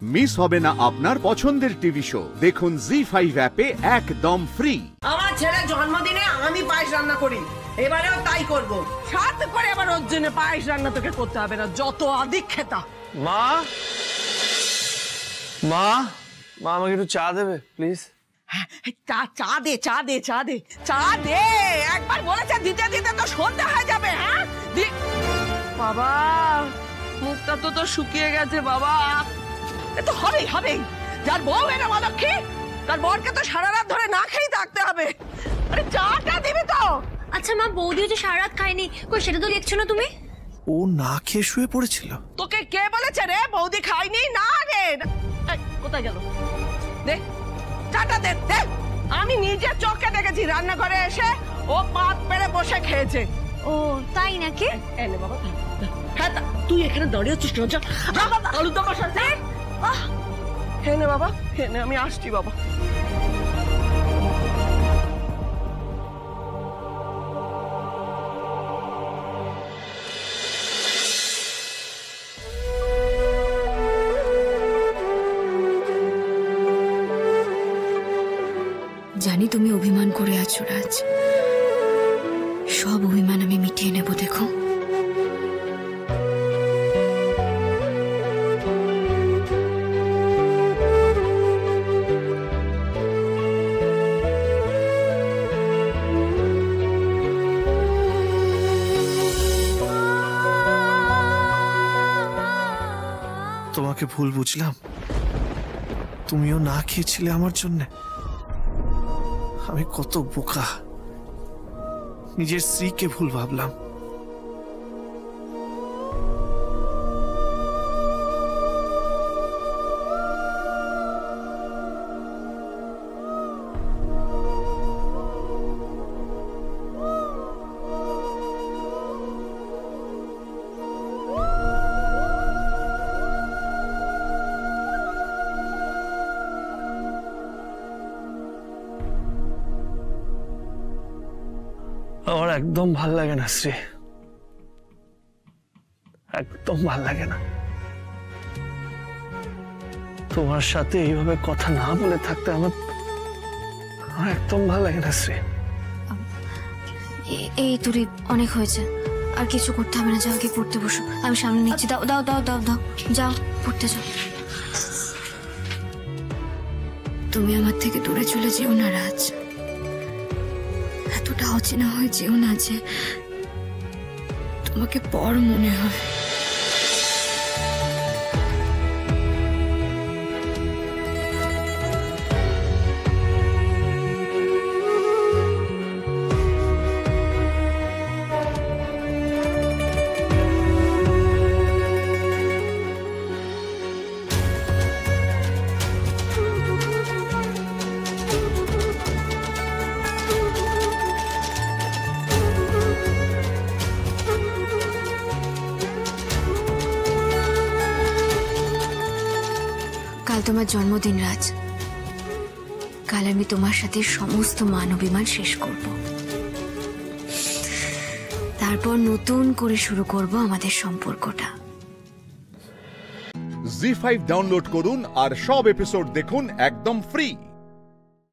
Miss হবে না আপনার পছন্দের টিভি শো। দেখুন জি5 অ্যাপে একদম ফ্রি। আমার ছেলে জন্মদিনে আমি পায়েস রান্না করি, এবারেও তাই করব। সাথ করে আবার ওর জন্য পায়েস রান্না তোকে করতে হবে না, যত আদিক্ষেতা। মা মা মা আমাকে একটু চা দেবে প্লিজ? চা দে চা দে চা দে চা দে, একবার বলেছে দিতে দিতে তো সন্ধ্যা হয়ে যাবে। হ্যাঁ বাবা, মুখটা তো শুকিয়ে গেছে বাবা। তো হবেই হবেই, যার বউ এরা অলক্ষী, তার বরকে তো সারা রাত ধরে না খেয়ে থাকতে হবে। আরে চাটা দিবি তো? আচ্ছা মা, বৌদিও যে সারা রাত খায়নি, কই সেটা তো লিখছো না তুমি? ও না খেয়ে শুয়ে পড়েছিল। তোকে কে বলেছে রে বৌদি খায়নি? না রে, কোথায় গেল? দে চাটা দে দে। আমি নিজে চোখে দেখেছি রান্নাঘরে এসে ও পাত পেরে বসে খেয়েছে। ও তাই নাকি? এনে বাবা, হ্যাঁ তুই এখানে দাঁড়িয়ে আছিস না? আলু দম সাথে হ্যাঁ নে বাবা, হ্যাঁ নে, আমি আসছি বাবা। জানি তুমি অভিমান করে আছো রাজ, সব অভিমান আমি মিটিয়ে নেব। দেখো তোমাকে ভুল বুঝলাম, তুমিও না খেয়েছিলে আমার জন্য। আমি কত বোকা, নিজের স্ত্রীকে ভুল ভাবলাম। আমার একদম ভাল লাগে না শ্রী, একদম ভাল লাগে না। তোমার সাথে এইভাবে কথা না বলে থাকতে আমার একদম ভাল লাগে না শ্রী। এই তুরি অনেক হয়েছে, আর কিছু করতে হবে না, যাও কি পড়তে বসো, আমি সামনে নিচ্ছি। দাও দাও দাও দাও দাও, যাও পড়তে যাও। তুমি আমার থেকে দূরে চলে যেও না রাজ, এতটা অচেনা হয়ে যেও না যে তোমাকে পর মনে হয়। কাল তোমার জন্মদিন রাজ, কাল আমি তোমার সাথে সমস্ত মান অভিমান শেষ করব, তারপর নতুন করে শুরু করব আমাদের সম্পর্কটা। জি5 ডাউনলোড করুন আর সব এপিসোড দেখুন একদম ফ্রি।